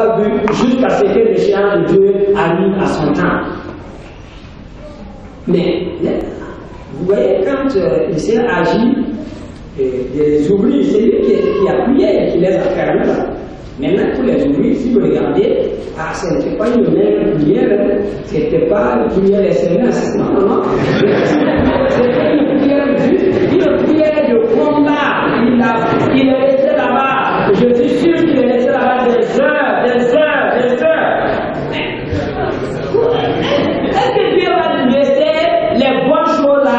pas vu jusqu'à ce que l'échéance de Dieu arrive à son temps. Mais vous voyez, quand il s'est agi des ouvriers, c'est lui qui a prié et qui les a fermés là. Maintenant, pour les ouvriers, si vous regardez, ce n'était pas une même prière, ce n'était pas une prière SMS, non, non, non. C'était une prière de combat. Il est resté là-bas. Je suis sûr qu'il est resté là-bas des heures, des heures, des heures. Est-ce que Dieu va laisser les bonnes choses à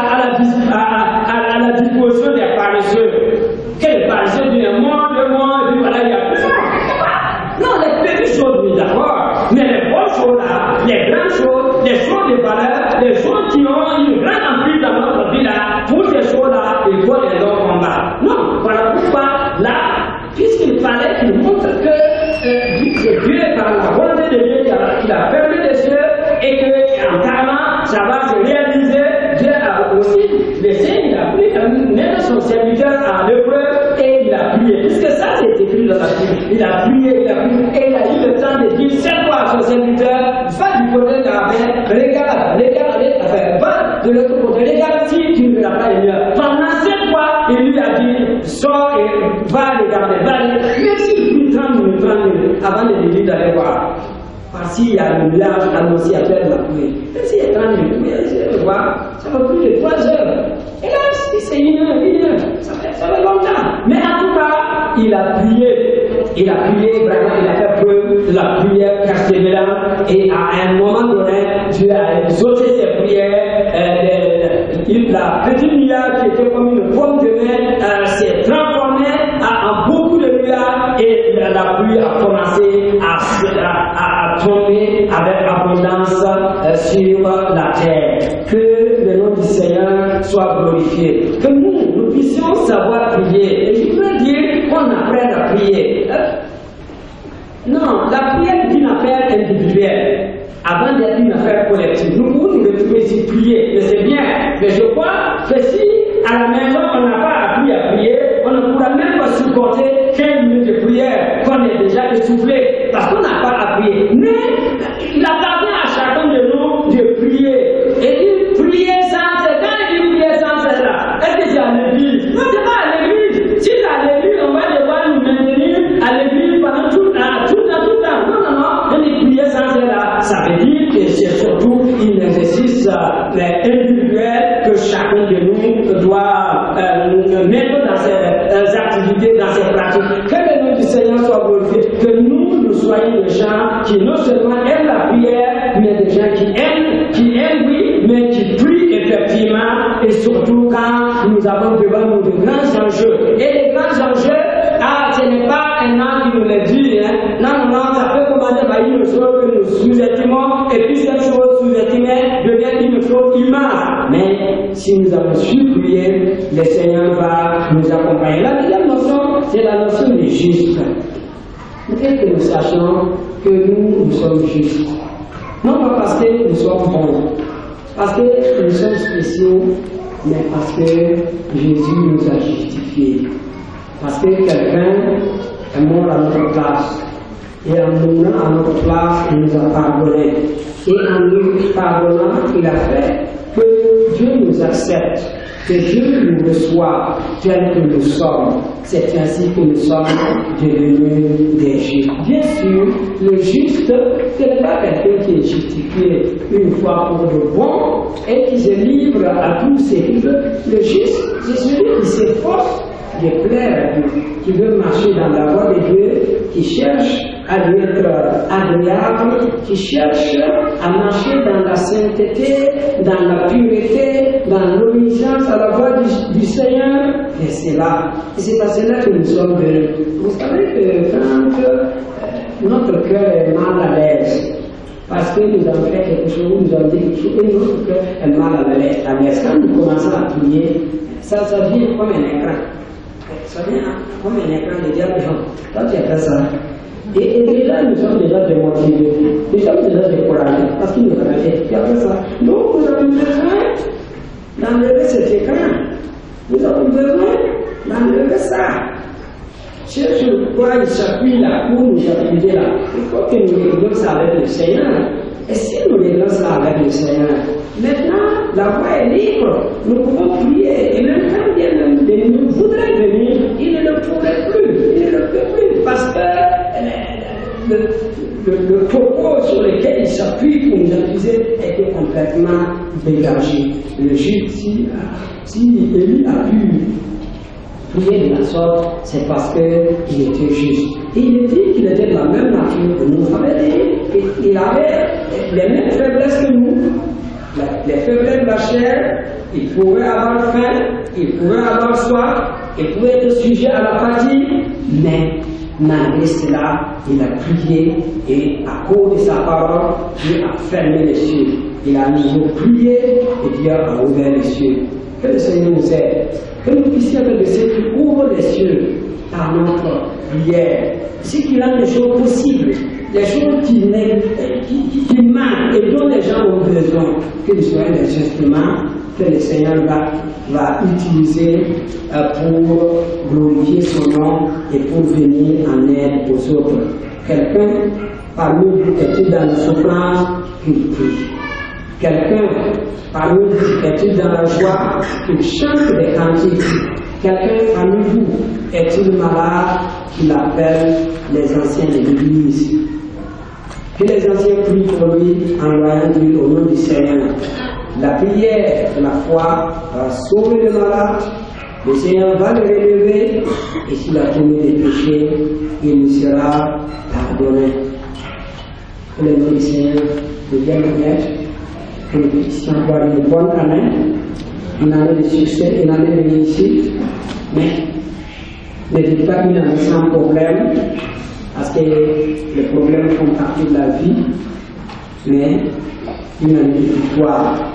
la disposition des paresseux? Quel paresseux dit un mois, 2 mois, et puis voilà, il y a plus ça. Non, les petites choses, oui, d'accord. Mais les bonnes choses là, les grandes choses, les choses de valeur, les choses qui ont une grande emprise dans notre vie là, pour ces choses-là, il faut les leur combattre. Non, voilà pourquoi là, puisqu'il fallait qu'il montre que Dieu, par la volonté de Dieu, qu'il a fermé les yeux et que en parlant, ça va se réaliser. Dieu a aussi laissé, il a pris même son serviteur à l'épreuve et il a prié. Puisque ça, c'est écrit dans la Bible. Il a prié, et il a eu le temps de dire 7 fois à son serviteur, va du côté de la mer, regarde, va de l'autre côté, regarde si tu ne verras pas les lieux. Pendant 7 fois, il lui a dit, sors et va regarder, va aller. Même s'il prit 30 minutes, avant de lui dire d'aller voir. Parce qu'il y a un nuage annonciateur de la pluie. Même s'il y a 30 minutes, vous voir, ça va plus de 3 heures. Et là, si c'est 1 heure, ça fait longtemps. Mais en tout cas, il a prié. Il a prié, vraiment, il a fait preuve de la prière persévérante. Et à un moment donné, Dieu a exaucé ses prières. La petite nuage qui était comme une pomme de main s'est transformée en beaucoup de nuages et la pluie a commencé à tomber avec abondance sur la terre. Que le nom du Seigneur soit glorifié. Que nous puissions savoir prier. Et je veux dire qu'on apprenne à prier. Non, la prière est une affaire individuelle. Avant d'être une affaire collective. Nous pouvons nous retrouver ici prier, mais c'est bien. Mais je crois que si à la maison on n'a pas appris à prier, on ne pourra même pas supporter 15 minutes de prière qu'on est déjà essoufflé parce qu'on n'a pas appris. Mais il appartient à chacun de nous de prier. Et il prier sans cesse. Quand il dit prier sans cesse là, est-ce que c'est à l'église? Non, c'est pas à l'église. Si c'est à l'église, on va devoir nous maintenir à l'église pendant tout le temps. Non, non, non. On dit prier sans cesse là. Ça veut dire que c'est surtout une exercice individuel que chacun de nous doit mettre dans ses activités, dans ses pratiques. Que le nom du Seigneur soit glorifié. Que nous soyons des gens qui non seulement aiment la prière, mais des gens qui aiment, oui, mais qui prient effectivement, et surtout quand nous avons devant nous de grands enjeux. Et les grands enjeux, ce n'est pas un an qui nous le dit, hein. Non, ça peut commencer par une chose que nous sous-estimons, et puis cette chose sous-estimée devient une chose immense. Mais si nous avons su prier, le Seigneur va nous accompagner. La deuxième notion, c'est la notion de juste. Peut-être que nous sachions que nous sommes justes. Non pas parce que nous sommes bons, parce que nous sommes spéciaux, mais parce que Jésus nous a justifiés. Parce que quelqu'un est mort à notre place. Et en mourant à notre place, il nous a pardonné. Et en nous pardonnant, il a fait que Dieu nous accepte, que Dieu nous reçoit tel que nous sommes. C'est ainsi que nous sommes devenus des justes. Bien sûr, le juste, ce n'est pas quelqu'un qui est justifié une fois pour de bon et qui se livre à tous ses livres. Le juste, c'est celui qui s'efforce de plaire à Dieu, qui veut marcher dans la voie de Dieu, qui cherche à lui être agréable, qui cherche à marcher dans la sainteté, dans la pureté, dans l'obéissance à la voix du Seigneur. Et c'est là. Et c'est à cela que nous sommes venus. Vous savez que quand notre cœur est mal à l'aise, parce que nous avons fait quelque chose, nous avons dit quelque chose, et notre cœur est mal à l'aise. Quand nous commençons à prier, ça vient comme un écran. Ça vient comme un écran de diable. Toi, tu as fait ça. Et déjà, nous sommes déjà démotivés. Nous sommes déjà découragés parce qu'il nous a fait ça. Donc, nous avons besoin d'enlever cet écran. Nous avons besoin d'enlever ça. sur quoi il s'appuie là pour nous appuyer là. Il faut que nous réglions ça avec le Seigneur. Et si nous réglons ça avec le Seigneur, maintenant la voie est libre. Nous pouvons prier. Et même quand l'ennemi voudrait venir, il ne le pourrait plus. Il ne le peut plus parce que le propos sur lequel il s'appuie pour nous accuser était complètement dégagé. Le juge, si Élie a pu prier de la sorte, c'est parce qu'il était juste. Et il dit qu'il était de la même nature que nous. Vous savez, il avait les mêmes faiblesses que nous. Les faiblesses de la chair, il pouvait avoir faim, il pouvait avoir soif, il pouvait être sujet à la fatigue, mais malgré cela, il a prié et à cause de sa parole, Dieu a fermé les cieux. Il a à nouveau prié et Dieu a ouvert les cieux. Que le Seigneur nous aide, que nous puissions être de ceux qui ouvrent les cieux par notre prière. Ce qu'il a des choses possibles, des choses qui manquent et dont les gens ont besoin, que nous soyons des instruments que le Seigneur va utiliser pour glorifier son nom et pour venir en aide aux autres. Quelqu'un parmi vous est-il dans la souffrance qu'il prie? Quelqu'un parmi vous est-il dans la joie qu'il chante des cantiques? Quelqu'un parmi vous est-il malade qu'il appelle les anciens de l'Église? Que les anciens prient pour lui en loyant d'huile au nom du Seigneur. La prière de la foi va sauver le malade, le Seigneur va le relever, et s'il a commis des péchés, il lui sera pardonné. Que le nom du Seigneur devienne honnête, que nous puissions avoir une bonne année, une année de succès, une année de réussite, mais ne dites pas une année sans problème, parce que les problèmes font partie de la vie, mais une année de victoire.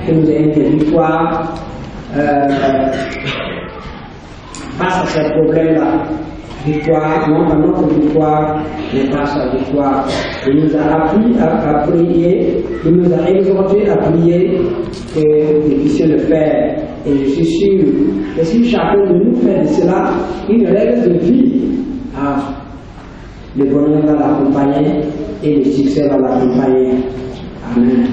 Que nous ayons des victoires face à ces problèmes-là. Victoire, non pas notre victoire, mais pas sa victoire. Il nous a appris à prier, il nous a exhorté à prier que nous puissions le faire. Et je suis sûr que si chacun de nous fait de cela une règle de vie, le bonheur va l'accompagner et le succès va l'accompagner. Amen.